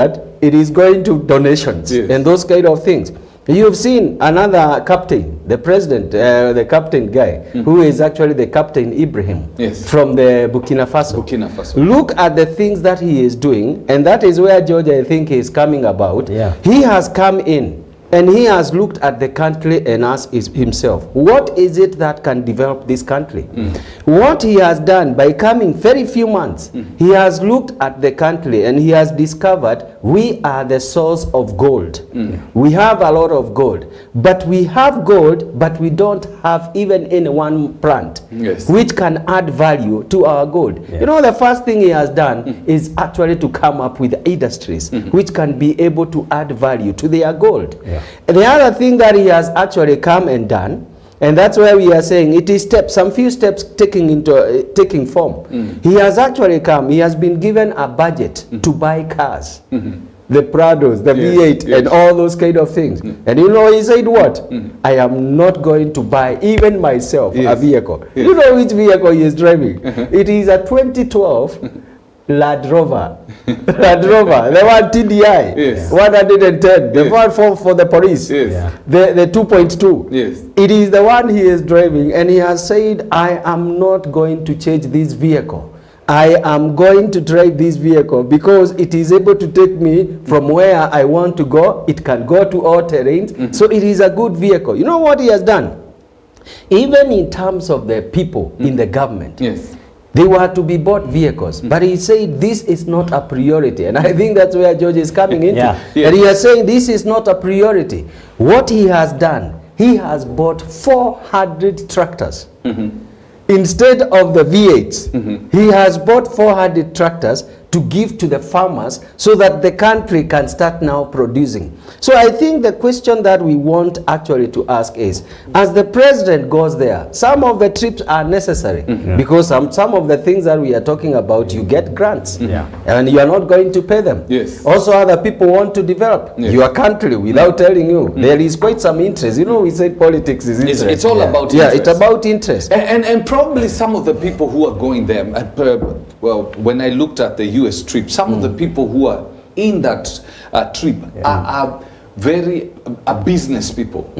it is going to donations and those kind of things. You've seen another captain, the president, the captain guy, who is actually the captain Ibrahim from the Burkina Faso. Look at the things that he is doing, and that is where Georgia, I think, is coming about. He has come in and he has looked at the country and asked himself, what is it that can develop this country? What he has done by coming very few months, he has looked at the country and he has discovered we are the source of gold. We have a lot of gold, but we have gold, but we don't have even in one plant which can add value to our gold. You know, the first thing he has done is actually to come up with industries which can be able to add value to their gold. The other thing that he has actually come and done, and that's why we are saying it is steps, some few steps taking form. He has actually come, he has been given a budget to buy cars, the Prados, the V8, and all those kind of things. And you know, he said what? I am not going to buy even myself a vehicle. You know which vehicle he is driving? It is a 2012 Land Rover. Land Rover, the one TDI, 110, the one for the police, the 2.2. It is the one he is driving, and he has said, I am not going to change this vehicle. I am going to drive this vehicle because it is able to take me from where I want to go. It can go to all terrains. So it is a good vehicle. You know what he has done? Even in terms of the people in the government, they were to be bought vehicles, but he said this is not a priority, and I think that's where George is coming into. And he is saying this is not a priority. What he has done, he has bought 400 tractors. Instead of the V8s, he has bought 400 tractors to give to the farmers so that the country can start now producing. So I think the question that we want actually to ask is, as the president goes there, some of the trips are necessary because some of the things that we are talking about, you get grants and you are not going to pay them. Also, other people want to develop your country without telling you. There is quite some interest. You know, we say politics is interest. It's all about interest. It's about interest. And probably some of the people who are going there, well, when I looked at the US trip, some of the people who are in that trip are very business people.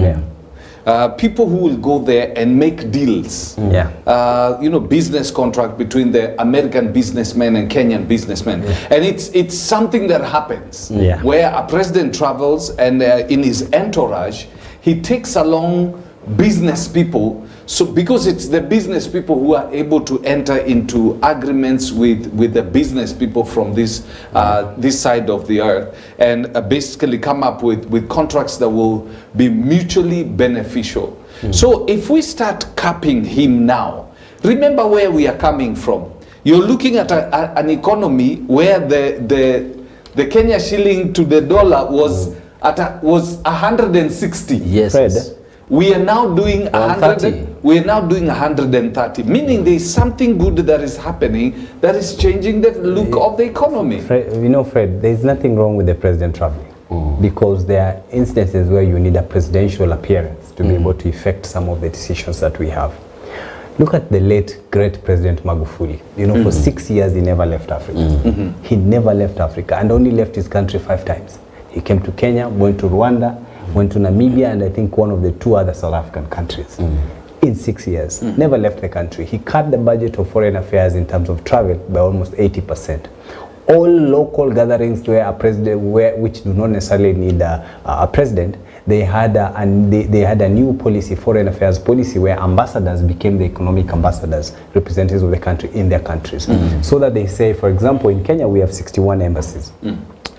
People who will go there and make deals. You know, business contract between the American businessmen and Kenyan businessmen. And it's something that happens where a president travels and in his entourage, he takes along business people. So because it's the business people who are able to enter into agreements with the business people from this side of the earth and basically come up with contracts that will be mutually beneficial. So if we start capping him now, remember where we are coming from. You're looking at an economy where the Kenya shilling to the dollar was 160. Yes. We are now doing 100. We are now doing 130. Meaning there is something good that is happening that is changing the look of the economy. Fred, you know, Fred, there is nothing wrong with the president traveling because there are instances where you need a presidential appearance to be able to effect some of the decisions that we have. Look at the late great President Magufuli. You know, for 6 years he never left Africa. He never left Africa and only left his country 5 times. He came to Kenya, went to Rwanda, went to Namibia, and I think one of the 2 other South African countries in 6 years. Never left the country. He cut the budget of foreign affairs in terms of travel by almost 80%. All local gatherings where a president, which do not necessarily need a president, they had a new policy, foreign affairs policy, where ambassadors became the economic ambassadors, representatives of the country in their countries. So that they say, for example, in Kenya we have 61 embassies.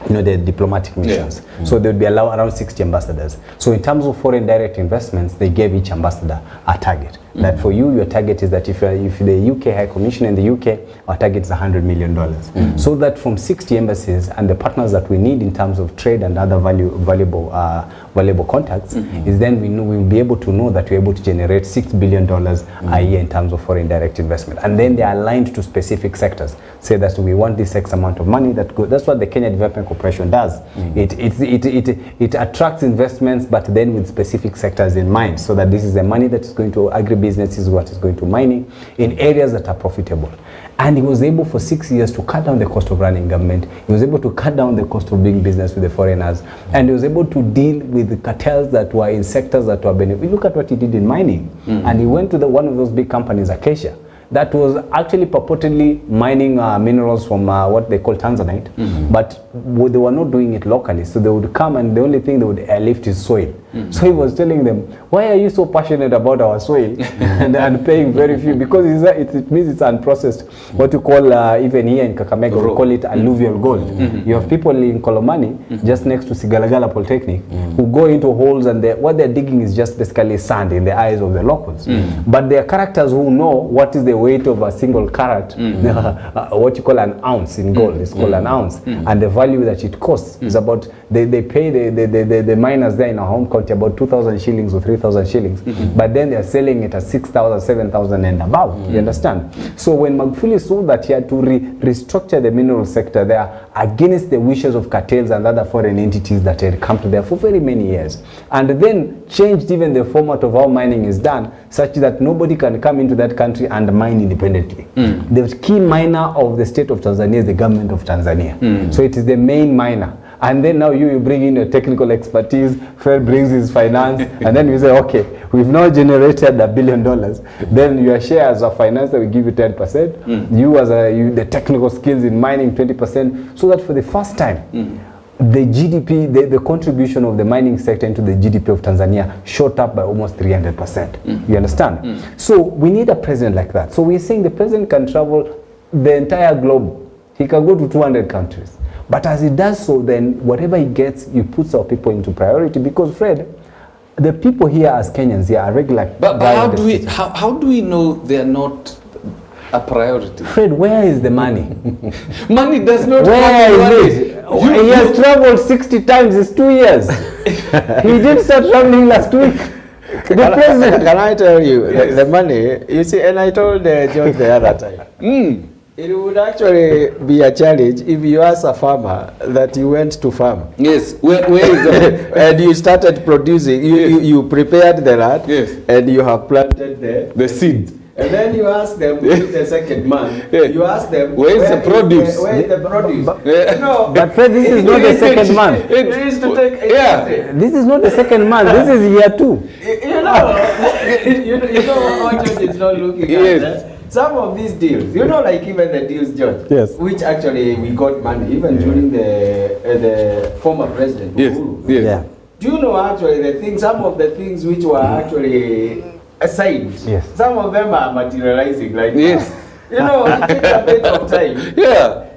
You know, the diplomatic missions. So they would be allowed around 60 ambassadors. So in terms of foreign direct investments, they gave each ambassador a target. That for you, your target is that if the UK High Commission in the UK, our target is $100 million. So that from 60 embassies and the partners that we need in terms of trade and other valuable contacts, is then we will be able to know that we're able to generate $6 billion a year in terms of foreign direct investment. And then they are aligned to specific sectors. Say that we want this X amount of money. That's what the Kenya Development Corporation does. It attracts investments, but then with specific sectors in mind, so that this is the money that is going to agribusiness, is what is going to mining in areas that are profitable. And he was able for 6 years to cut down the cost of running government. He was able to cut down the cost of doing business with the foreigners. And he was able to deal with the cartels that were in sectors that were benefiting. Look at what he did in mining. And he went to one of those big companies, Acacia, that was actually purportedly mining minerals from what they call Tanzanite, but they were not doing it locally. So they would come and the only thing they would airlift is soil. So he was telling them, why are you so passionate about our soil and paying very few? Because it means it's unprocessed. What you call, even here in Kakamega, we call it alluvial gold. You have people in Kolomani, just next to Sigalagala Polytechnic, who go into holes and what they're digging is just basically sand in the eyes of the locals. But there are characters who know what is the weight of a single carat, what you call an ounce in gold, it's called an ounce, and the value that it costs is about, they pay the miners there in our home country about 2,000 shillings or 3,000 shillings, but then they're selling it at 6,000, 7,000 and above, you understand? So when Magufuli saw that he had to restructure the mineral sector there against the wishes of cartels and other foreign entities that had come to there for very many years, and then changed even the format of how mining is done, such that nobody can come into that country and mine independently. The key miner of the state of Tanzania is the government of Tanzania. So it is the main miner. And then now you bring in your technical expertise, Fred brings his finance, and then you say, okay, we've now generated $1 billion. Then your share as a financer will give you 10%. You as the technical skills in mining 20%. So that for the first time, the GDP, the contribution of the mining sector into the GDP of Tanzania shot up by almost 300%. You understand? So we need a president like that. So we're saying the president can travel the entire globe. He can go to 200 countries. But as he does so, then whatever he gets, he puts our people into priority. Because, Fred, the people here as Kenyans here are regular. But how do we know they are not a priority? Fred, where is the money? Money does not where is it? He has traveled 60 times, it's 2 years. He did start traveling last week. Can I tell you, the money, you see, and I told George the other time, it would actually be a challenge if you ask a farmer that you went to farm. Yes, where is it? And you started producing, you prepared the land, and you have planted the seed. And then you ask them, the second month, you ask them, where is the produce? Where is the produce? But Fred, this is not the second month. This is not the second month, this is year 2. You know what George is not looking at. Some of these deals, like even the deals, George, which actually we got money, even during the former president, Uhuru. Do you know actually some of the things which were actually assigned, some of them are materializing like that. It takes a bit of time.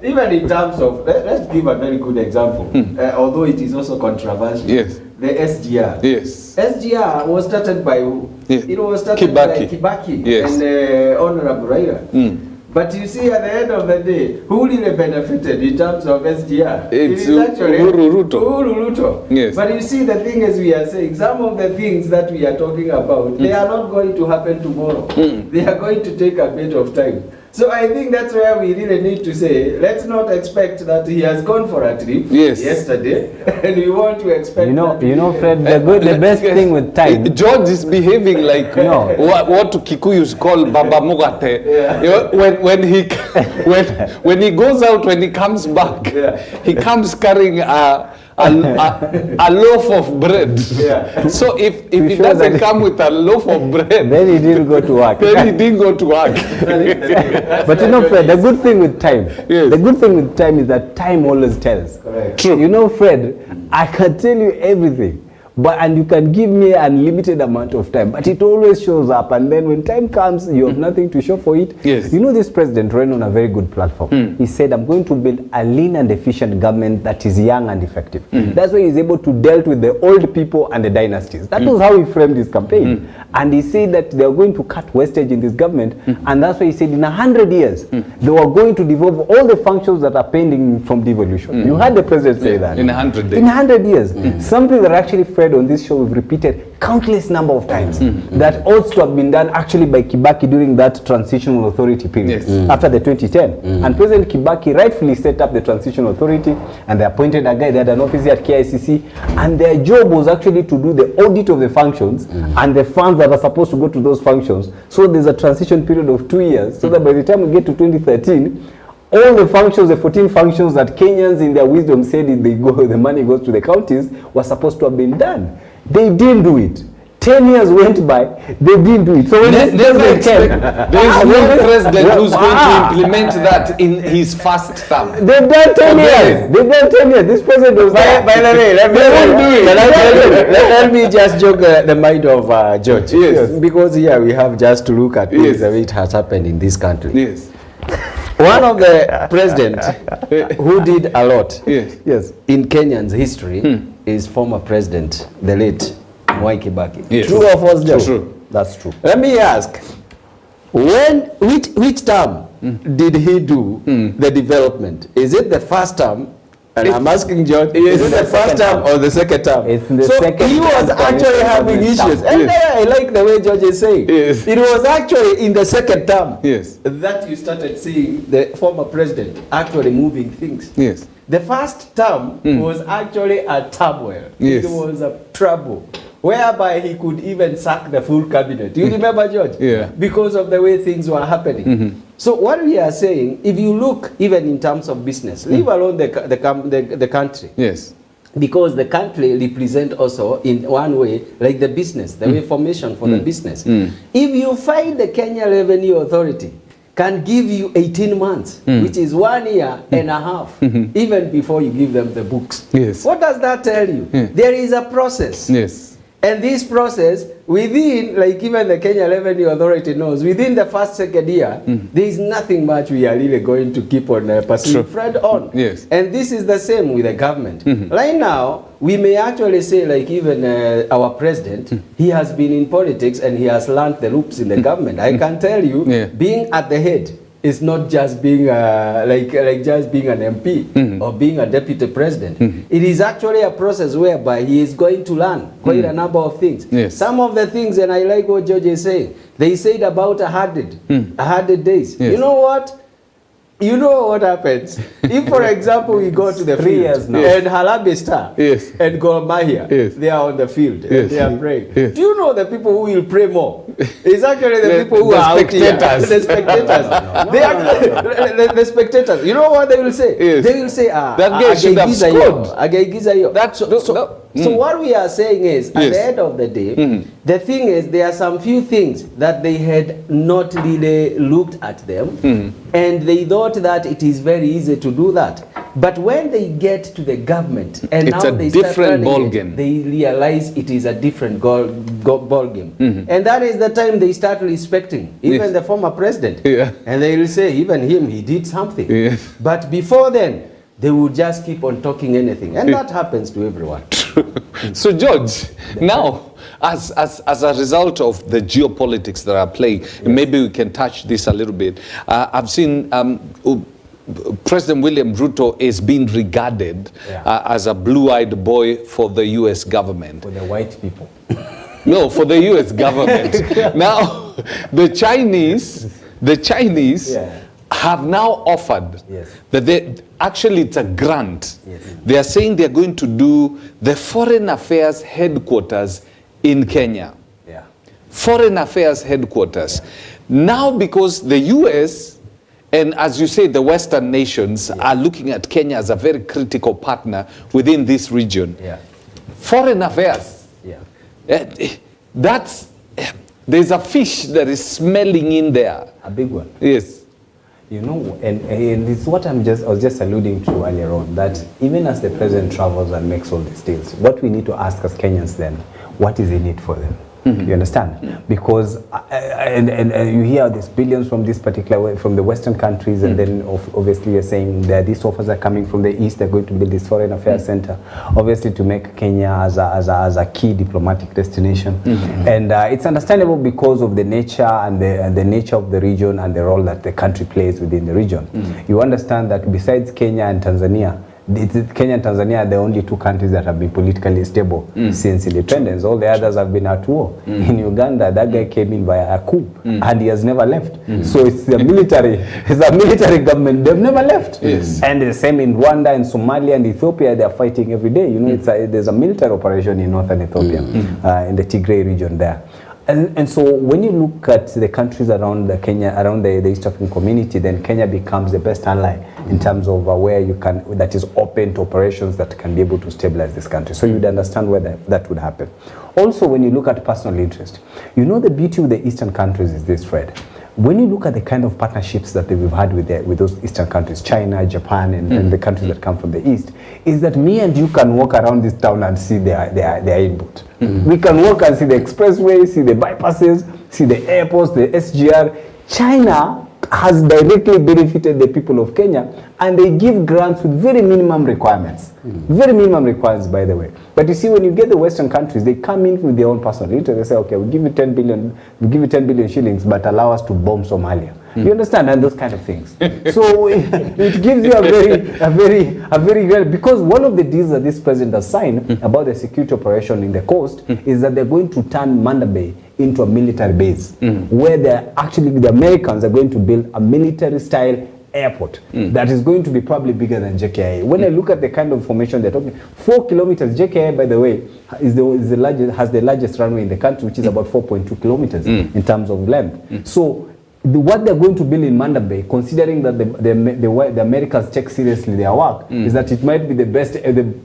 Even in terms of, let's give a very good example, although it is also controversial. The SGR. SGR was started by who? It was started by Kibaki and Honorable Raila. But you see, at the end of the day, who really benefited in terms of SGR? It is actually Uhuru Ruto. But you see, the thing is, we are saying, some of the things that we are talking about, they are not going to happen tomorrow. They are going to take a bit of time. So I think that's where we really need to say, let's not expect that he has gone for a trip yesterday, and we want to expect. Fred, the best thing with time. George is behaving like what Kikuyus call Baba Mugate. When he goes out, when he comes back, he comes carrying a loaf of bread. So if he doesn't come with a loaf of bread, then he didn't go to work. Then he didn't go to work. But Fred, the good thing with time, the good thing with time is that time always tells. Correct. True. Fred, I can tell you everything. And you can give me an unlimited amount of time, but it always shows up, and then when time comes, you have nothing to show for it. This president ran on a very good platform. He said, I'm going to build a lean and efficient government that is young and effective. That's why he's able to deal with the old people and the dynasties. That was how he framed his campaign. And he said that they are going to cut wastage in this government, and that's why he said in 100 years, they were going to devolve all the functions that are pending from devolution. You heard the president say that. In 100 days. In 100 years. Something that actually framed spread on this show, we've repeated countless number of times that ought to have been done actually by Kibaki during that transitional authority period after the 2010. And President Kibaki rightfully set up the transitional authority, and they appointed a guy. They had an officer at KICC, and their job was actually to do the audit of the functions and the funds that are supposed to go to those functions. So there's a transition period of 2 years, so that by the time we get to 2013, all the functions, the 14 functions that Kenyans in their wisdom said the money goes to the counties, were supposed to have been done. They didn't do it. 10 years went by, they didn't do it. So when there is no president who's going to implement that in his first term. They've done 10 years. They've done 10 years. This president was by the way, let me just joke the mind of George. Yes. Because here we have just to look at things the way it has happened in this country. Yes. One of the presidents who did a lot in Kenyan's history is former president, the late Mwai Kibaki. Yes. True or false, Joe? True. That's true. Let me ask, which term did he do the development? Is it the first term? And I'm asking George, is it the first term or the second term? It's in the second he was actually having issues. And I like the way George is saying. Yes. It was actually in the second term that you started seeing the former president actually moving things. Yes. The first term was actually a turmoil. Yes. It was a trouble, whereby he could even sack the full cabinet. Do you remember, George? Yeah. Because of the way things were happening. So what we are saying, if you look even in terms of business, leave alone the country. Yes. Because the country represent also in one way, like the business, the way formation for the business. If you find the Kenya Revenue Authority can give you 18 months, which is 1 year and a half, even before you give them the books. Yes. What does that tell you? There is a process. Yes. And this process, within, like even the Kenya Revenue Authority knows, within the first, second year, there is nothing much we are really going to keep on pursuing Fred on. Yes. And this is the same with the government. Right now, we may actually say, like even our president, he has been in politics and he has learned the ropes in the government. I can tell you, being at the head is not just being like just being an MP or being a deputy president. It is actually a process whereby he is going to learn quite a number of things. Yes. Some of the things, and I like what George is saying, they said about 100 days. Yes. You know what? You know what happens? If, for example, we go to the 3 field years now. and Halabe Star and Gor Mahia, they are on the field and they are praying. Do you know the people who will pray more? It's actually the people who are out here. The spectators. They are the spectators. You know what they will say? They will say, that guy should have scored. So what we are saying is, at the end of the day, the thing is, there are some few things that they had not really looked at them, and they thought that it is very easy to do that. But when they get to the government, and it's now a they start different ball running game. it, they realize it is a different ball game. And that is the time they start respecting even the former president. And they will say, even him, he did something. But before then, they would just keep on talking anything. And that happens to everyone. So George, now as a result of the geopolitics that are playing, maybe we can touch this a little bit. I've seen President William Ruto is being regarded as a blue-eyed boy for the U.S. government. For the white people. No, for the U.S. government. Now, the Chinese have now offered that they actually, it's a grant. They are saying they are going to do the Foreign Affairs headquarters in Kenya. Foreign Affairs headquarters. Now, because the U.S. and, as you say, the Western nations are looking at Kenya as a very critical partner within this region. Foreign Affairs. There's a fish that is smelling in there. A big one. Yes. You know, and it's what I was just alluding to earlier on, that even as the president travels and makes all these deals, what we need to ask as Kenyans then, what is in it for them? You understand? Because and you hear there's billions from this particular way, from the Western countries, and then obviously you're saying that these offers are coming from the East. They're going to build this foreign affairs center, obviously to make Kenya as a key diplomatic destination. And it's understandable because of the nature and the nature of the region and the role that the country plays within the region. You understand that besides Kenya and Tanzania, Kenya and Tanzania are the only two countries that have been politically stable since independence. All the others have been at war. In Uganda, that guy came in via a coup and he has never left. So it's a military government. They've never left. Yes. And the same in Rwanda and Somalia and Ethiopia, they are fighting every day. You know, there's a military operation in northern Ethiopia, in the Tigray region there. And so when you look at the countries around Kenya, around the East African community, then Kenya becomes the best ally in terms of where you can, that is open to operations that can be able to stabilize this country. So you'd understand where that would happen. Also, when you look at personal interest, you know the beauty of the Eastern countries is this, Fred. When you look at the kind of partnerships that we've had with those Eastern countries, China, Japan, and the countries that come from the East, is that me and you can walk around this town and see their input. We can walk and see the expressways, see the bypasses, see the airports, the SGR. China has directly benefited the people of Kenya, and they give grants with very minimum requirements. Very minimum requirements, by the way. But you see, when you get the Western countries, they come in with their own personal interest. They say, okay, we'll give you 10 billion shillings, but allow us to bomb Somalia. You understand? And those kind of things. So it gives you a very, because one of the deals that this president has signed about the security operation in the coast is that they're going to turn Manda Bay into a military base, where the Americans are going to build a military-style airport that is going to be probably bigger than JKIA. When I look at the kind of formation they're talking, 4 kilometers, JKIA, by the way, has the largest runway in the country, which is about 4.2 kilometers in terms of length. So what they're going to build in Manda Bay, considering that the Americans take seriously their work, is that it might be the best,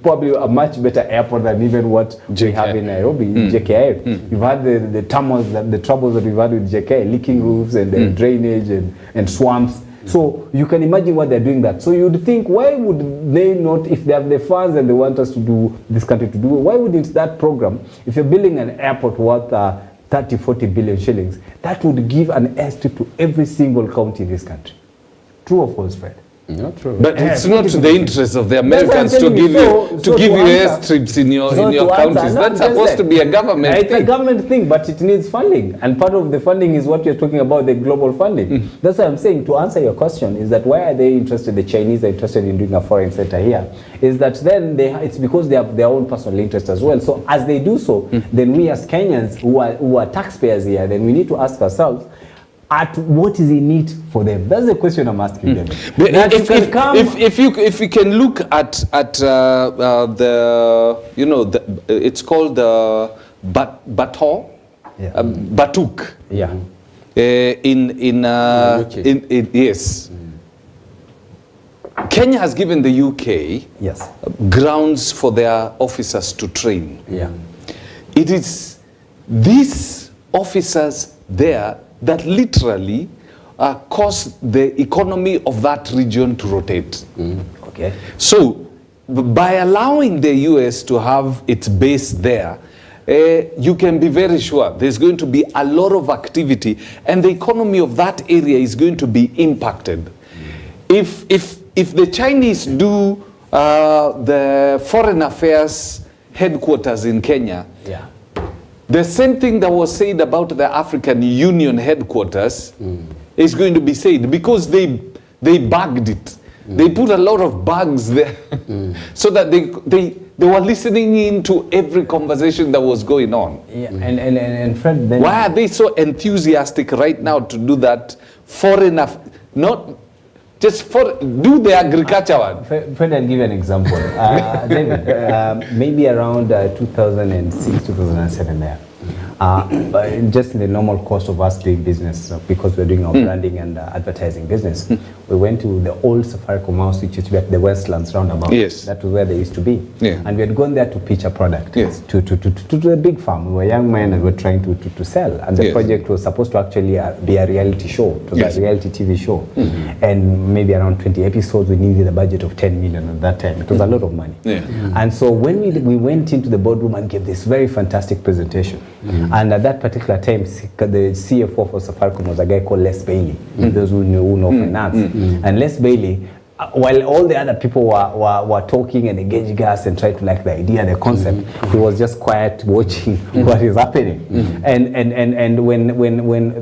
probably a much better airport than even what we have in Nairobi, JKIA. You've had the troubles that we've had with JKIA, leaking roofs and drainage and swamps. So you can imagine what they're doing that. So you'd think, why would they not, if they have the funds and they want us to do, this country to do, why wouldn't that program, if you're building an airport worth 30-40 billion shillings, that would give an airstrip to every single county in this country. True or false, Fred? Not true. But it's not to the interest of the Americans to give you airstrips in your counties. That's supposed to be a government thing. It's a government thing, but it needs funding. And part of the funding is what you're talking about, the global funding. That's what I'm saying. To answer your question, is that why are they interested, the Chinese are interested in doing a foreign center here, is that then it's because they have their own personal interest as well. So as they do so, then we as Kenyans who are taxpayers here, then we need to ask ourselves, at what is in it for them? That's the question I'm asking them. If you can look at it's called the Batuk. Yeah. Yes. Kenya has given the UK grounds for their officers to train. Yeah. It is these officers there that literally cause the economy of that region to rotate. Okay. So by allowing the US to have its base there, you can be very sure there's going to be a lot of activity and the economy of that area is going to be impacted. If the Chinese do the foreign affairs headquarters in Kenya, the same thing that was said about the African Union headquarters is going to be said, because they bagged it. They put a lot of bugs there so that they were listening into every conversation that was going on. Yeah. And Fred, then why are they so enthusiastic right now to do that not just do the agriculture one? Fred, I'll give you an example. David, maybe around 2006, 2007 there. Just in the normal course of us doing business, because we're doing our branding and advertising business, we went to the old Safaricom house, which used to be at the Westlands roundabout. Yes. That was where they used to be. Yeah. And we had gone there to pitch a product to the big farm. We were young men and we were trying to sell. And the project was supposed to actually be a reality show, a reality TV show. And maybe around 20 episodes, we needed a budget of 10 million at that time. It was a lot of money. And so when we went into the boardroom and gave this very fantastic presentation, and at that particular time, the CFO for Safaricom was a guy called Les Bailey, those who know finance. And Les Bailey, while all the other people were talking and engaging us and trying to like the idea, the concept, he was just quiet watching what is happening. And when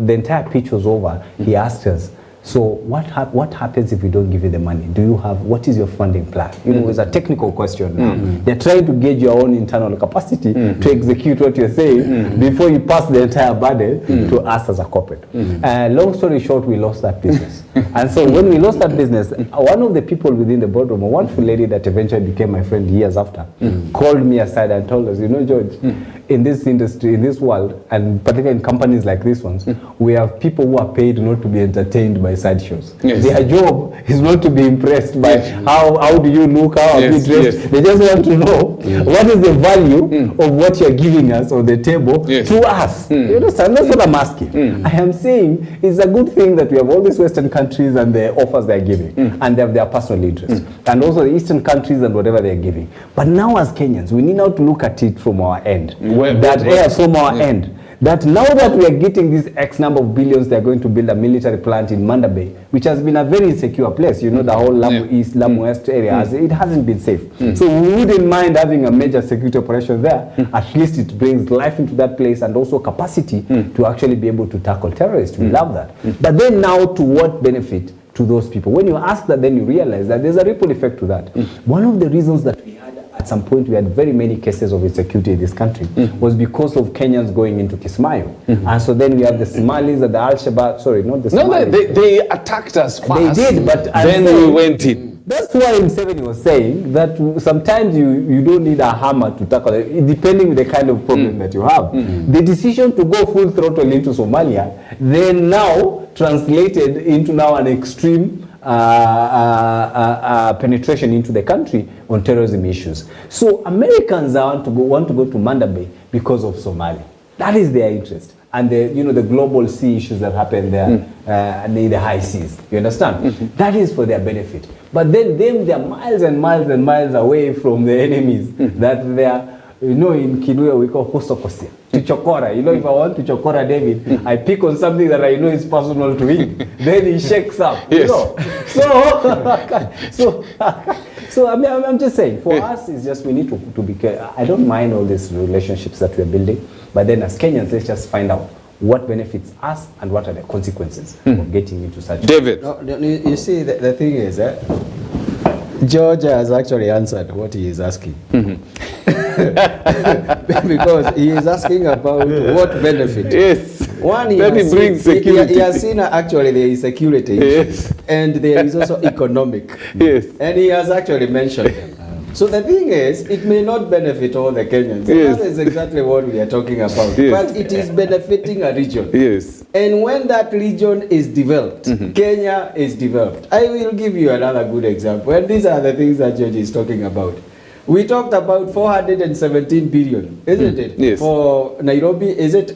the entire pitch was over, he asked us, So what happens if we don't give you the money? What is your funding plan? You know, it's a technical question now. They're trying to gauge your own internal capacity to execute what you're saying before you pass the entire burden to us as a corporate. Long story short, we lost that business. And so when we lost that business, one of the people within the boardroom, a wonderful lady that eventually became my friend years after, called me aside and told us, you know, George, in this industry, in this world, and particularly in companies like this ones, we have people who are paid not to be entertained by sideshows. Yes. Their job is not to be impressed by how do you look, how are you dressed. They just want to know what is the value of what you're giving us on the table to us. You understand? That's what I'm asking. I am saying it's a good thing that we have all these Western countries and the offers they're giving, and they have their personal interests, and also the Eastern countries and whatever they're giving. But now as Kenyans, we need now to look at it from our end. From our end. That now that we are getting this X number of billions, they're going to build a military plant in Manda Bay, which has been a very insecure place. You know, the whole Lamu East, Lamu West area, it hasn't been safe. So we wouldn't mind having a major security operation there. At least it brings life into that place and also capacity to actually be able to tackle terrorists. We love that. But then now, to what benefit to those people? When you ask that, then you realize that there's a ripple effect to that. One of the reasons that we had at some point, we had very many cases of insecurity in this country was because of Kenyans going into Kismayo. And so then we have the Somalis and the Al-Shabaab, sorry, not the Somalis. No, they attacked us first. They did, but then we went in. That's why Museveni was saying that sometimes you don't need a hammer to tackle it, depending on the kind of problem that you have. The decision to go full throttle into Somalia, then now translated into now an extreme penetration into the country on terrorism issues. So Americans want to go to Manda Bay because of Somalia. That is their interest. And the global sea issues that happen there in the high seas. You understand? That is for their benefit. But then they're miles and miles and miles away from the enemies that they are. You know, in Kinuya we call Hosokosia, to chokora. You know, if I want to chokora David, I pick on something that I know is personal to him. Then he shakes up. Yes. You know? So I'm just saying, for us, it's just we need to be careful. I don't mind all these relationships that we're building, but then as Kenyans, let's just find out what benefits us and what are the consequences of getting into such. David, you see, the thing is, George has actually answered what he is asking. Because he is asking about what benefit. Yes. One, he has seen actually there is security issues, and there is also economic. Yes. And he has actually mentioned them. So the thing is, it may not benefit all the Kenyans. Yes. That is exactly what we are talking about. Yes. But it is benefiting a region. Yes. And when that region is developed, Kenya is developed. I will give you another good example. And these are the things that George is talking about. We talked about 417 billion, isn't it? Yes. For Nairobi, is it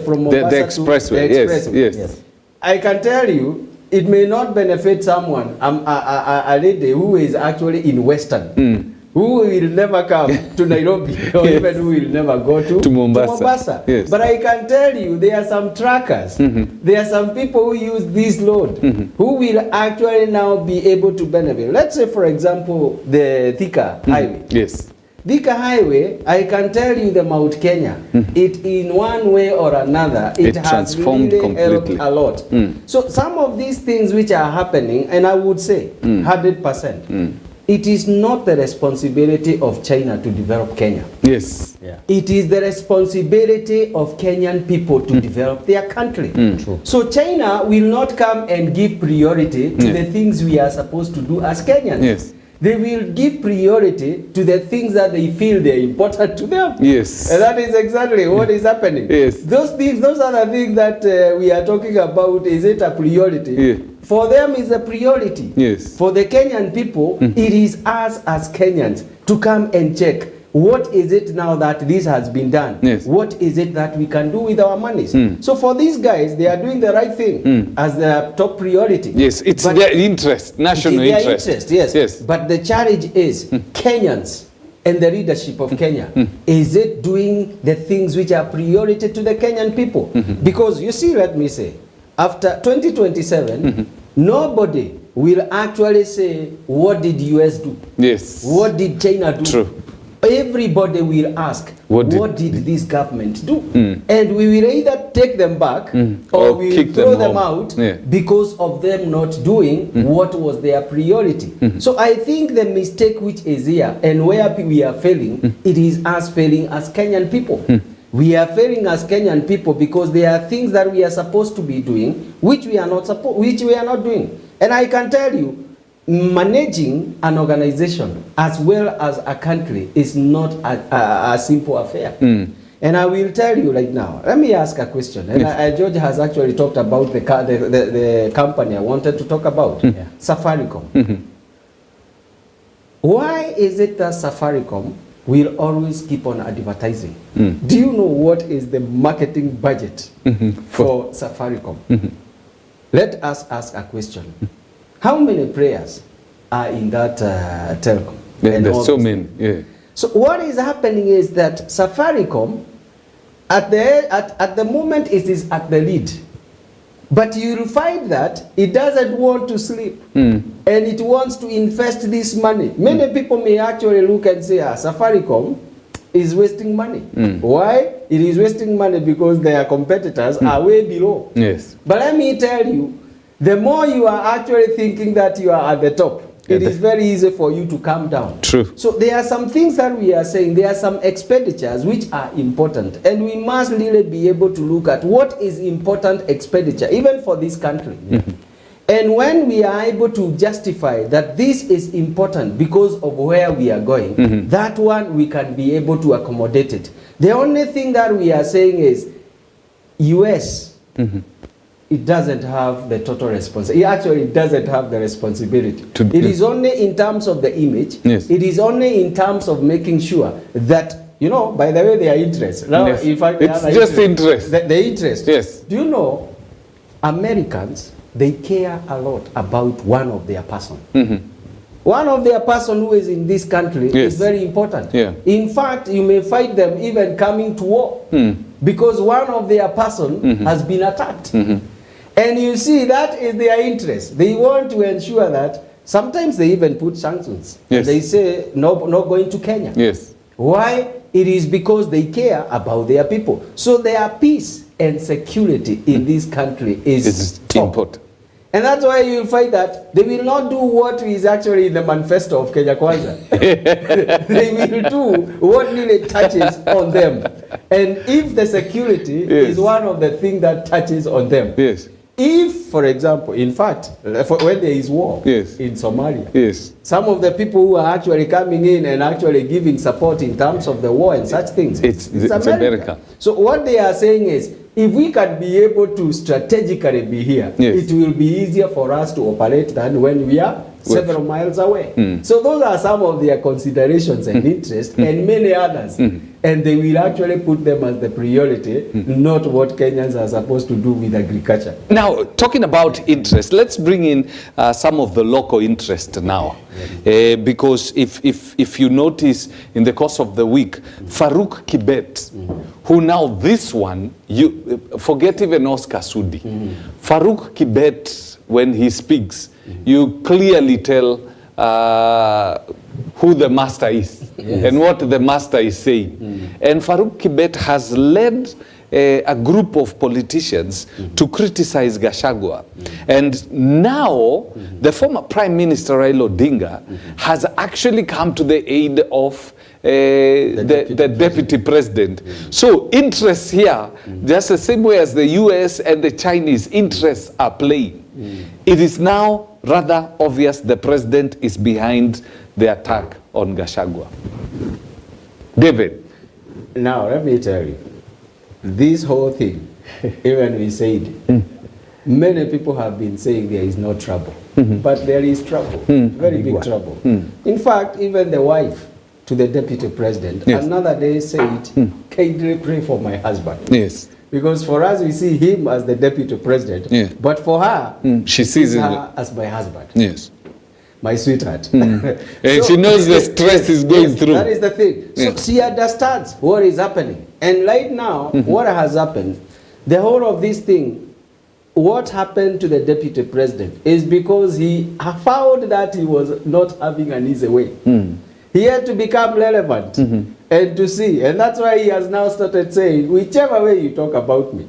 from Mombasa the expressway? To the expressway? Yes. I can tell you, it may not benefit someone, a lady who is actually in Western. Who will never come to Nairobi, or even who will never go to Mombasa. Yes. But I can tell you, there are some trackers, there are some people who use this load, who will actually now be able to benefit. Let's say, for example, the Thika Highway. Yes. Thika Highway, I can tell you the Mount Kenya, it in one way or another, it has transformed really completely. helped a lot. So some of these things which are happening, and I would say 100%, it is not the responsibility of China to develop Kenya. Yes. Yeah. It is the responsibility of Kenyan people to develop their country. True. So China will not come and give priority to the things we are supposed to do as Kenyans. Yes. They will give priority to the things that they feel they're important to them. Yes. And that is exactly what is happening. Yes. Those are the things that we are talking about. Is it a priority? Yeah. For them, it's a priority. Yes. For the Kenyan people, it is us as Kenyans to come and check what is it now that this has been done. Yes. What is it that we can do with our monies? So for these guys, they are doing the right thing as their top priority. Yes, it's their interest, national interest. Yes. But the challenge is Kenyans and the leadership of Kenya. Is it doing the things which are priority to the Kenyan people? Because you see, let me say, after 2027, nobody will actually say, what did US do? Yes. What did China do? True. everybody will ask, what did this government do? And we will either take them back or we will throw them out because of them not doing what was their priority. So I think the mistake which is here and where we are failing, it is us failing as Kenyan people. We are failing as Kenyan people because there are things that we are supposed to be doing which we are not doing. And I can tell you, managing an organization as well as a country is not a simple affair. And I will tell you right now, let me ask a question. And George has actually talked about the company I wanted to talk about, Safaricom. Why is it that Safaricom will always keep on advertising? Do you know what is the marketing budget for Safaricom? Let us ask a question. How many players are in that telecom? There's so many. So what is happening is that Safaricom, at the moment, it is at the lead. But you'll find that it doesn't want to sleep. And it wants to invest this money. Many people may actually look and say, Safaricom is wasting money. Why? It is wasting money because their competitors are way below. Yes. But let me tell you, the more you are actually thinking that you are at the top, it is very easy for you to come down. True. So there are some things that we are saying, there are some expenditures which are important, and we must really be able to look at what is important expenditure, even for this country. And when we are able to justify that this is important because of where we are going, that one we can be able to accommodate it. The only thing that we are saying is, US, it doesn't have the total responsibility. It actually doesn't have the responsibility. It is only in terms of the image. Yes. It is only in terms of making sure that, you know, by the way, their interest. Now, in fact, it's just interest. The interest. Yes. Do you know, Americans, they care a lot about one of their person. One of their person who is in this country is very important. In fact, you may find them even coming to war because one of their person has been attacked. And you see, that is their interest. They want to ensure that sometimes they even put sanctions. They say, no, not going to Kenya. Why? It is because they care about their people. So their peace and security in this country is important. And that's why you'll find that they will not do what is actually in the manifesto of Kenya Kwanza. They will do what really touches on them. And if the security is one of the things that touches on them, if, for example, in fact, when there is war in Somalia, some of the people who are actually coming in and actually giving support in terms of the war and such things, it's America. So what they are saying is, if we can be able to strategically be here, it will be easier for us to operate than when we are several miles away. So those are some of their considerations and interests and many others. And they will actually put them as the priority, not what Kenyans are supposed to do with agriculture. Now, talking about interest, let's bring in some of the local interest now. Because if you notice in the course of the week, Farouk Kibet, who now this one, you forget even Oscar Sudi. Farouk Kibet, when he speaks, you clearly tell who the master is and what the master is saying. And Farouk Kibet has led a group of politicians to criticize Gachagua. And now the former Prime Minister Raila Odinga has actually come to the aid of the deputy president. So interests here, just the same way as the US and the Chinese interests are playing. It is now rather obvious the president is behind the attack on Gachagua. David. Now, let me tell you, this whole thing, even we said, many people have been saying there is no trouble. But there is trouble, very big trouble. In fact, even the wife to the deputy president, another day said, Kendra, pray for my husband. Because for us, we see him as the deputy president. But for her, she sees her as my husband. My sweetheart. And so, she knows the stress is going through. That is the thing. So she understands what is happening. And right now, what has happened, the whole of this thing, what happened to the deputy president is because he found that he was not having an easy way. He had to become relevant and to see. And that's why he has now started saying, whichever way you talk about me,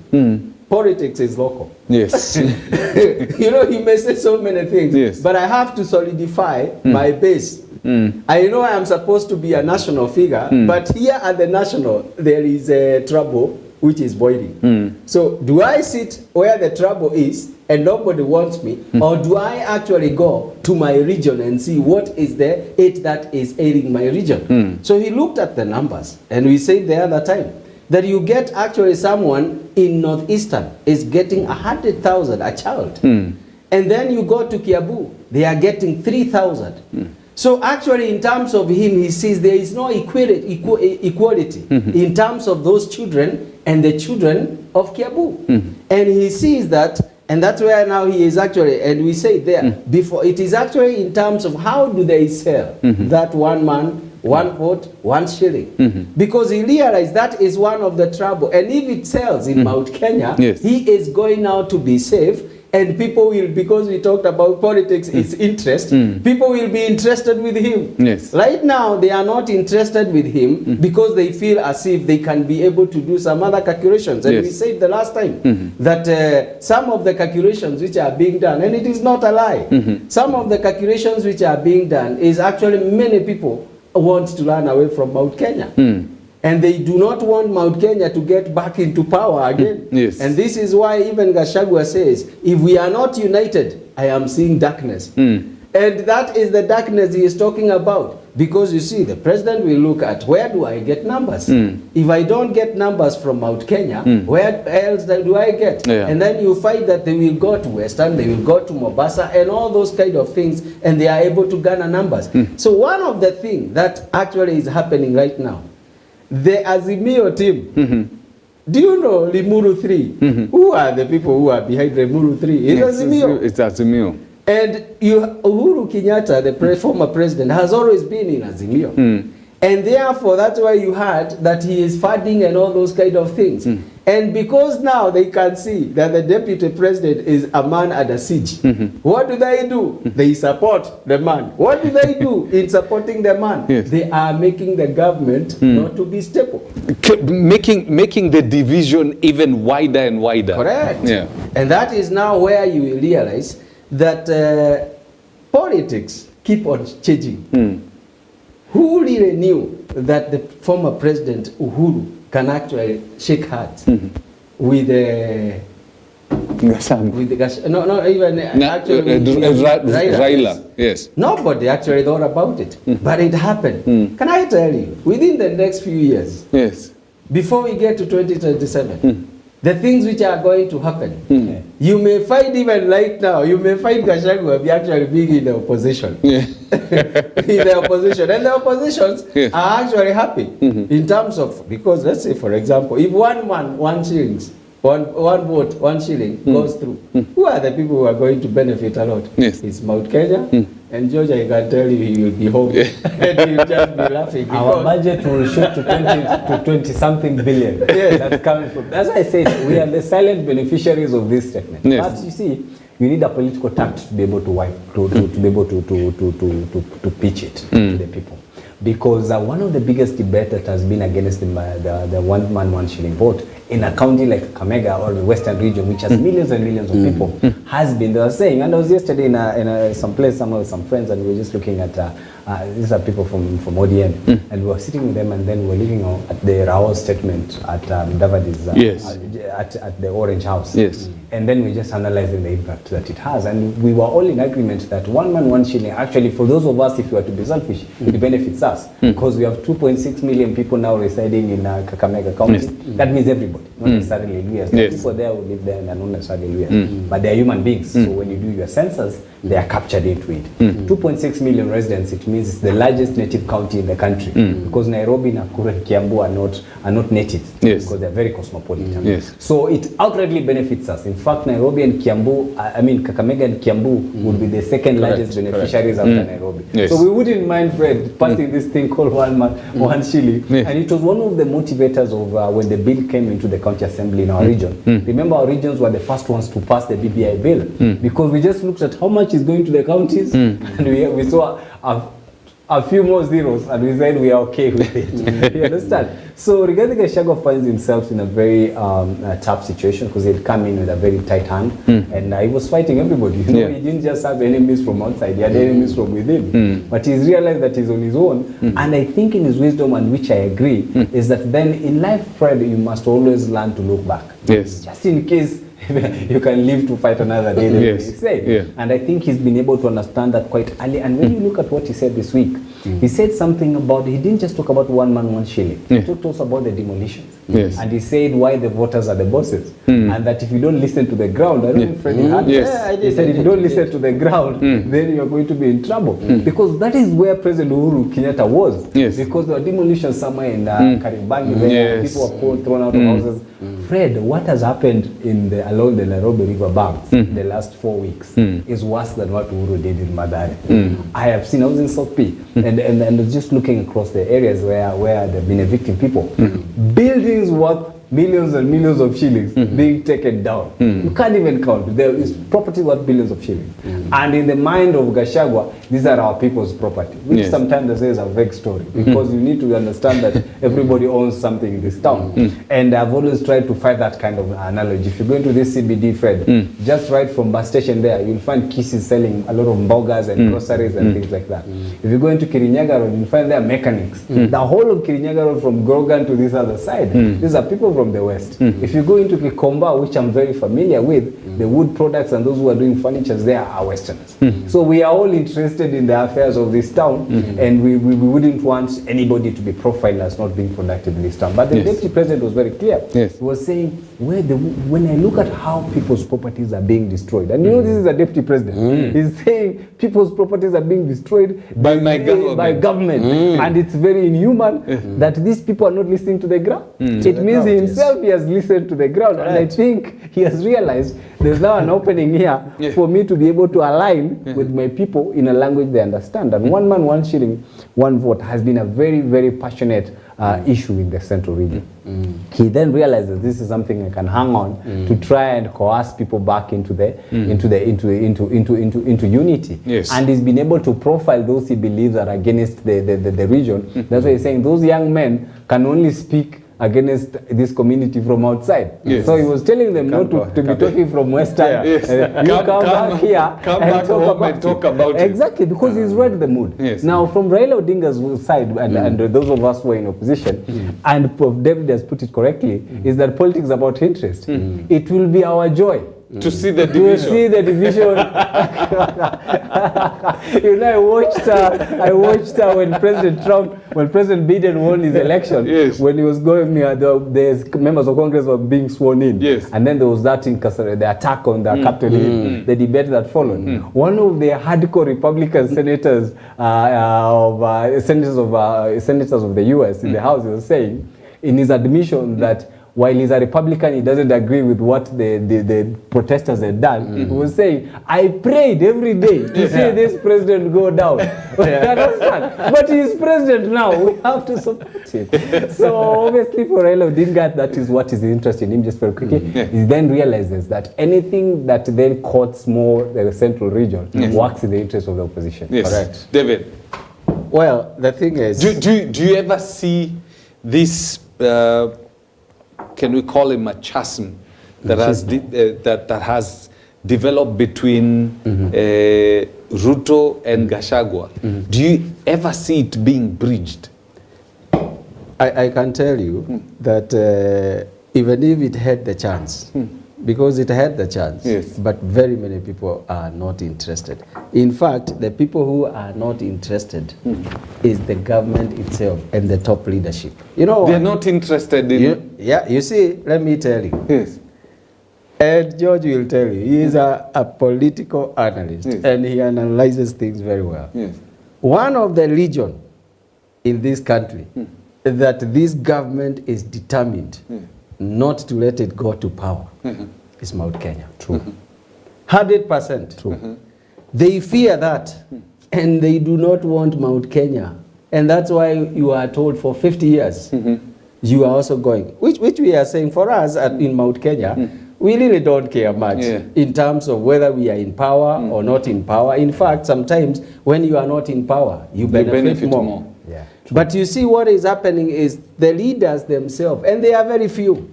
politics is local. Yes. You know, he may say so many things, yes. but I have to solidify my base. I know I am supposed to be a national figure, but here at the national, there is a trouble which is boiling. So do I sit where the trouble is and nobody wants me, or do I actually go to my region and see what is the aid that is aiding my region? So he looked at the numbers, and we said the other time that you get actually someone in Northeastern is getting 100,000 a child, and then you go to Kiambu, they are getting 3,000. So actually, in terms of him, he says there is no equality in terms of those children and the children of Kiambu. And he sees that, and that's where now he is actually, and we say there, before, it is actually in terms of how do they sell that one man, one vote, 1 shilling. Because he realized that is one of the trouble. And if it sells in Mount Kenya, he is going now to be safe. And people will, because we talked about politics, it's interest, people will be interested with him. Yes. Right now, they are not interested with him because they feel as if they can be able to do some other calculations. And we said the last time that some of the calculations which are being done, and it is not a lie, some of the calculations which are being done is actually many people want to run away from Mount Kenya. And they do not want Mount Kenya to get back into power again. Yes. And this is why even Gachagua says, if we are not united, I am seeing darkness. And that is the darkness he is talking about. Because you see, the president will look at, where do I get numbers? If I don't get numbers from Mount Kenya, where else do I get? And then you find that they will go to Western, they will go to Mombasa, and all those kind of things, and they are able to garner numbers. So one of the things that actually is happening right now, the Azimio team, do you know Limuru 3? Who are the people who are behind Limuru 3? It's Azimio. It's Azimio. And Uhuru Kenyatta, the former president, has always been in Azimio. And therefore, that's why you heard that he is funding and all those kind of things. And because now they can see that the deputy president is a man under siege, what do? They support the man. What do they do in supporting the man? They are making the government not to be stable. Making the division even wider and wider. Correct. Yeah. And that is now where you realize that politics keep on changing. Who really knew that the former president Uhuru can actually shake hands with the Raila? Yes. Nobody actually thought about it, but it happened. Can I tell you, within the next few years, before we get to 2027, the things which are going to happen, you may find even right now, you may find Gachagua actually being in the opposition. In the opposition. And the oppositions are actually happy in terms of, because let's say, for example, if one man, 1 shilling, one vote, 1 shilling goes through, who are the people who are going to benefit a lot? It's Mount Kenya. And George, I can tell you, he will be home. And he'll just be laughing. Our budget will shoot to 20 something billion. That's coming from. That's why I said we are the silent beneficiaries of this statement. But you see, you need a political tact to be able to be able to pitch it to the people. Because one of the biggest debate that has been against the 1 man 1 shilling vote in a county like Kakamega or the Western region, which has millions and millions of people, has been, they were saying, and I was yesterday in some place, with some friends, and we were just looking at, these are people from ODM, and we were sitting with them, and then we were looking at the Rao's statement at Davadi's, at the Orange House. And then we just analyzing the impact that it has. And we were all in agreement that 1 man 1 shilling, actually for those of us, if you are to be selfish, it benefits us. Because we have 2.6 million people now residing in Kakamega County. That means everybody, not necessarily Luias. The people there who live there and are not necessarily Luias. But they are human beings. So when you do your census, they are captured into it. 2.6 million residents, it means it's the largest native county in the country. Because Nairobi, Nakuru, and Kiambu are not native. Because they're very cosmopolitan. So it outrightly benefits us. In fact, Nairobi and Kiambu, Kakamega and Kiambu would be the second largest beneficiaries after Nairobi. So we wouldn't mind, Fred, passing this thing called 1 man 1 shilling. And it was one of the motivators of when the bill came into the county assembly in our region. Remember, our regions were the first ones to pass the BBI bill. Because we just looked at how much is going to the counties, and we saw a few more zeros, and we said we are okay with it. You understand? So Rigathi Gachagua finds himself in a very tough situation because he had come in with a very tight hand, and he was fighting everybody. You know, he didn't just have enemies from outside; he had enemies from within. But he's realized that he's on his own, and I think in his wisdom, and which I agree, is that then in life, Fred, you must always learn to look back. Yes. Just in case you can live to fight another day, yes. And I think he's been able to understand that quite early. And when you look at what he said this week, he said something about, he didn't just talk about 1 man, 1 shilling. He talked also about the demolitions. Yes. And he said why the voters are the bosses. And that if you don't listen to the ground, I don't know if Freddie had he said if you don't listen to the ground, then you're going to be in trouble. Because that is where President Uhuru Kenyatta was. Because there were demolitions somewhere in Karibangi where people were thrown out of houses. Fred, what has happened along the Nairobi River banks the last 4 weeks is worse than what Uhuru did in Mathare. I have seen, I was in South P, and just looking across the areas where they've been evicting people, buildings worth millions and millions of shillings being taken down. You can't even count. There is property worth billions of shillings. And in the mind of Gachagua, these are our people's property, which sometimes they say is a vague story, because you need to understand that everybody owns something in this town. And I've always tried to fight that kind of analogy. If you go into this CBD, Fred, just right from bus station there, you'll find Kisses selling a lot of mbogas and groceries and things like that. If you go into Kirinyaga Road, you'll find there mechanics. The whole of Kirinyaga Road from Grogan to this other side, these are people from the West. If you go into Kikomba, which I'm very familiar with, the wood products and those who are doing furniture there are Westerners. So we are all interested in the affairs of this town, and we wouldn't want anybody to be profiled as not being productive in this town. But the deputy president was very clear. He was saying, when I look at how people's properties are being destroyed, and you know this is a deputy president, he's saying people's properties are being destroyed by government. And it's very inhuman that these people are not listening to the ground. It means himself he has listened to the ground, and I think he has realized there's now an opening here for me to be able to align with my people in a language they understand. And 1 man, 1 shilling, 1 vote has been a very, very passionate issue in the central region. He then realizes this is something I can hang on to try and coerce people back into unity. And he's been able to profile those he believes are against the region. That's why he's saying those young men can only speak against this community from outside. So he was telling them not to be talking from Western. You come back here and talk about it. Exactly, because he's read the mood. Now, from Raila Odinga's side, and those of us who are in opposition, and Prof. David has put it correctly, is that politics is about interest. It will be our joy to see the division. You know, I watched when President Biden won his election, when he was going, the members of Congress were being sworn in, and then there was that in Kasarani, the attack on the Capitol Hill, the debate that followed. One of the hardcore Republican senators senators of the U.S. in the House was saying in his admission that while he's a Republican, he doesn't agree with what the protesters had done. He was saying, I prayed every day to see this president go down. But he's president now. We have to support him. So obviously for Raila Odinga, that is what is interesting in him. Just very quickly, he then realizes that anything that then courts more the central region works in the interest of the opposition. Correct. David? Well, the thing is... Do you ever see this... can we call him a chasm that has developed between Ruto and Gachagua? Do you ever see it being bridged? I can tell you that even if it had the chance, because it had the chance, but very many people are not interested. In fact, the people who are not interested is the government itself and the top leadership. You know, they're not interested in... you see, let me tell you. And George will tell you, he is a political analyst, and he analyzes things very well. One of the legion in this country that this government is determined not to let it go to power is Mount Kenya. True. 100% true. They fear that, and they do not want Mount Kenya. And that's why you are told for 50 years, you are also going, which we are saying for us in Mount Kenya, we really don't care much in terms of whether we are in power or not in power. In fact, sometimes when you are not in power, you benefit more. Yeah, but you see what is happening is the leaders themselves, and they are very few.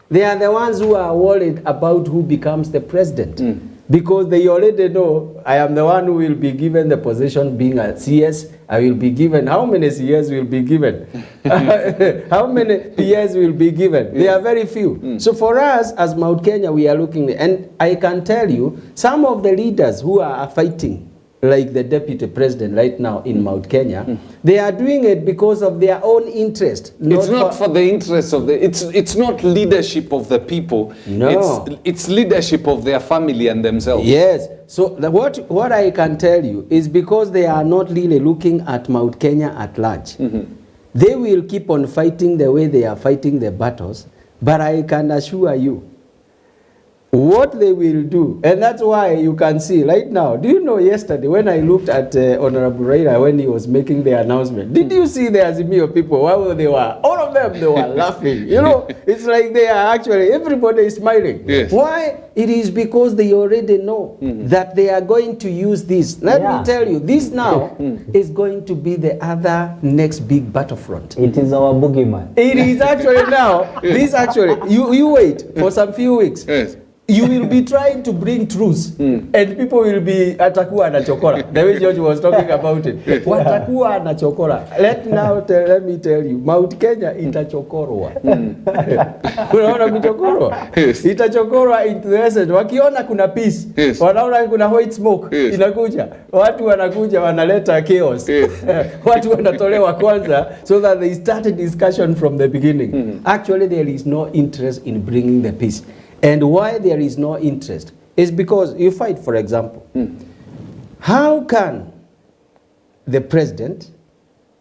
They are the ones who are worried about who becomes the president. Because they already know, I am the one who will be given the position being a CS. I will be given, how many CS will be given? How many PS will be given? They are very few. So for us, as Mount Kenya, we are looking, and I can tell you, some of the leaders who are fighting, like the deputy president right now in Mount Kenya, they are doing it because of their own interest. It's not for the interest of the, it's not leadership of the people. No. It's leadership of their family and themselves. Yes. So what I can tell you is because they are not really looking at Mount Kenya at large. They will keep on fighting the way they are fighting the battles, but I can assure you, what they will do, and that's why you can see right now. Do you know yesterday when I looked at Honorable Raila when he was making the announcement, did you see the Azimio people? How they were, all of them, they were laughing. You know, it's like they are actually, everybody is smiling. Yes. Why? It is because they already know that they are going to use this. Let me tell you, this now is going to be the other next big battlefront. It is our boogeyman. It is actually now, this actually, you wait for some few weeks. Yes. You will be trying to bring truth, and people will be atakuwa na chokora. The way George was talking about it. Watakuwa na chokora. Let me tell you, Mount Kenya itachokorwa. Unaona kuchokorwa? Itachokorwa into the essence. Wakiona kuna peace, wanaona kuna white smoke, inakuja. Watu wanakuja wanaleta chaos. Watu wanatolewa kwanza so that they start a discussion from the beginning. Actually, there is no interest in bringing the peace. And why there is no interest is because you fight, for example. How can the president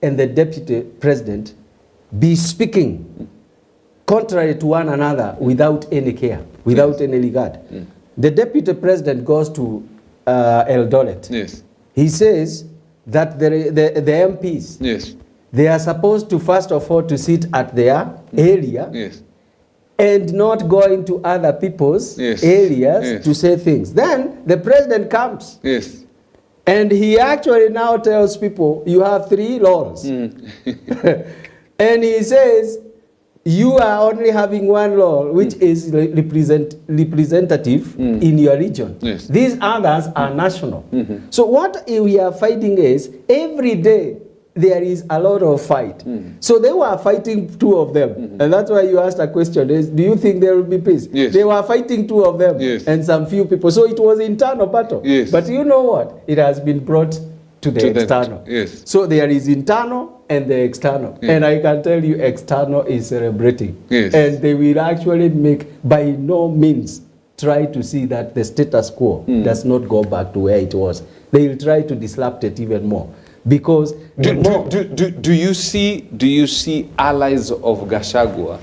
and the deputy president be speaking contrary to one another without any care, without any regard? The deputy president goes to Eldoret. Yes. He says that the MPs, they are supposed to first of all to sit at their area. Yes. And not go into other people's areas to say things. Then the president comes. Yes. And he actually now tells people, you have 3 laws. And he says, you are only having 1 law, which is representative in your region. Yes. These others are national. So what we are fighting is, every day, there is a lot of fight. So they were fighting 2 of them. And that's why you asked a question, is, do you think there will be peace? Yes. They were fighting 2 of them and some few people. So it was internal battle. Yes. But you know what? It has been brought to the external. Yes. So there is internal and the external. And I can tell you external is celebrating. Yes. And they will actually make, by no means, try to see that the status quo does not go back to where it was. They will try to disrupt it even more. Because do you see allies of Gachagua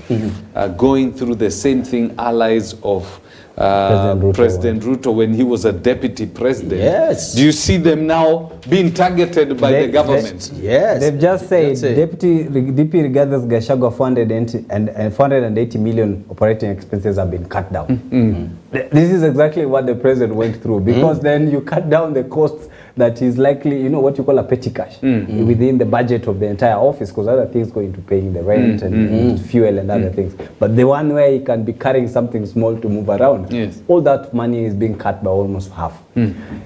going through the same thing allies of President Ruto when he was a deputy president? Yes. Do you see them now being targeted by the government? Yes. They've just said Deputy Rigathi Gachagua 480 million operating expenses have been cut down. This is exactly what the president went through, because then you cut down the costs that is likely, you know, what you call a petty cash within the budget of the entire office, because other things go into paying the rent and fuel and other things. But the one where he can be carrying something small to move around, all that money is being cut by almost half.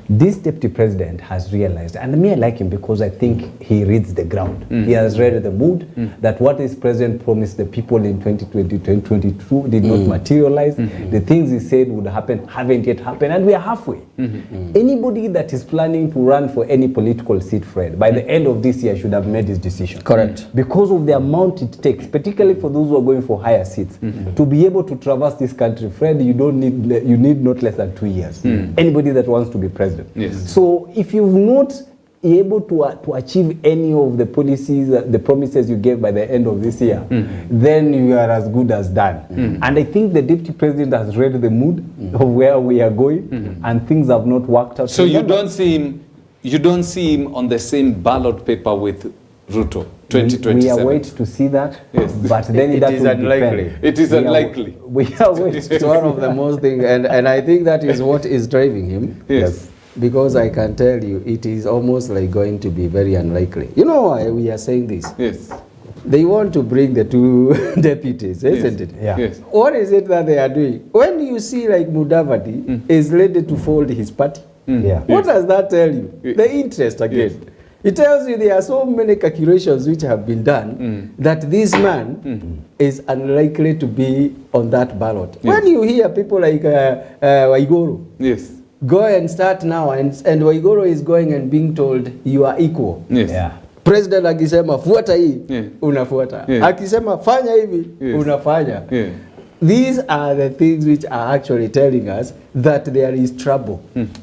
This deputy president has realized, and me I like him because I think he reads the ground. He has read the mood that what his president promised the people in 2020, 2022 did not materialize. The things he said would happen haven't yet happened, and we are halfway. Anybody that is planning to run for any political seat, Fred, by the end of this year should have made his decision. Correct. Because of the amount it takes, particularly for those who are going for higher seats, to be able to traverse this country, Fred, you need not less than 2 years. Anybody that wants to be president. Yes. So if you've not able to achieve any of the policies, the promises you gave by the end of this year, then you are as good as done. And I think the deputy president has read the mood of where we are going, and things have not worked out. So you don't see him on the same ballot paper with Ruto? 2027. We are waiting to see that, yes. But then it is unlikely. It is unlikely. We are waiting. It's one of the most things, and I think that is what is driving him. Yes. Because I can tell you, it is almost like going to be very unlikely. You know why we are saying this? Yes. They want to bring the two deputies, isn't it? Yeah. Yes. What is it that they are doing? When you see like Mudavadi is ready to fold his party, Yeah. what does that tell you? The interest again. Yes. It tells you there are so many calculations which have been done that this man is unlikely to be on that ballot. Yes. When you hear people like Waiguru Yes. go and start now, and Waiguru is going and being told you are equal. Yes. Yeah. President akisema fuata hii, Yeah. unafuata. Yeah. Akisema fanya hivi, Yes. unafanya. Yeah. These are the things which are actually telling us that there is trouble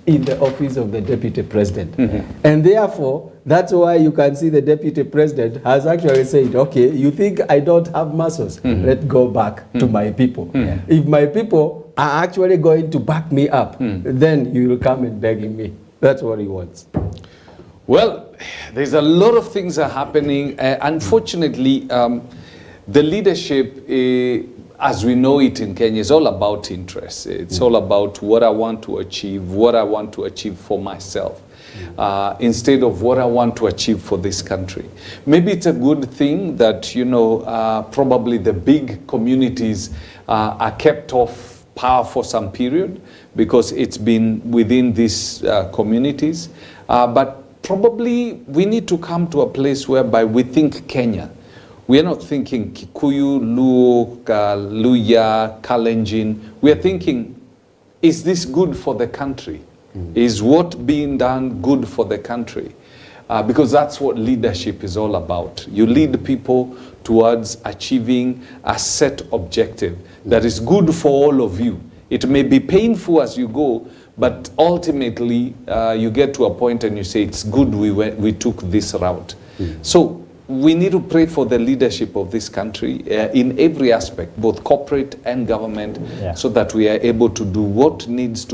in the office of the deputy president. And therefore, that's why you can see the deputy president has actually said, okay, you think I don't have muscles? Let's go back to my people. If my people are actually going to back me up, then you will come and begging me. That's what he wants. Well, there's a lot of things are happening. Unfortunately, the leadership, as we know it in Kenya, is all about interest. It's all about what I want to achieve, what I want to achieve for myself, instead of what I want to achieve for this country. Maybe it's a good thing that, you know, probably the big communities are kept off power for some period because it's been within these communities. But probably we need to come to a place whereby we think Kenya. We are not thinking Kikuyu, Luo, Luya, Kalenjin. We are thinking, is this good for the country? Is what being done good for the country? Because that's what leadership is all about. You lead people towards achieving a set objective that is good for all of you. It may be painful as you go, but ultimately you get to a point and you say, it's good we took this route. So we need to pray for the leadership of this country in every aspect, both corporate and government, so that we are able to do what needs to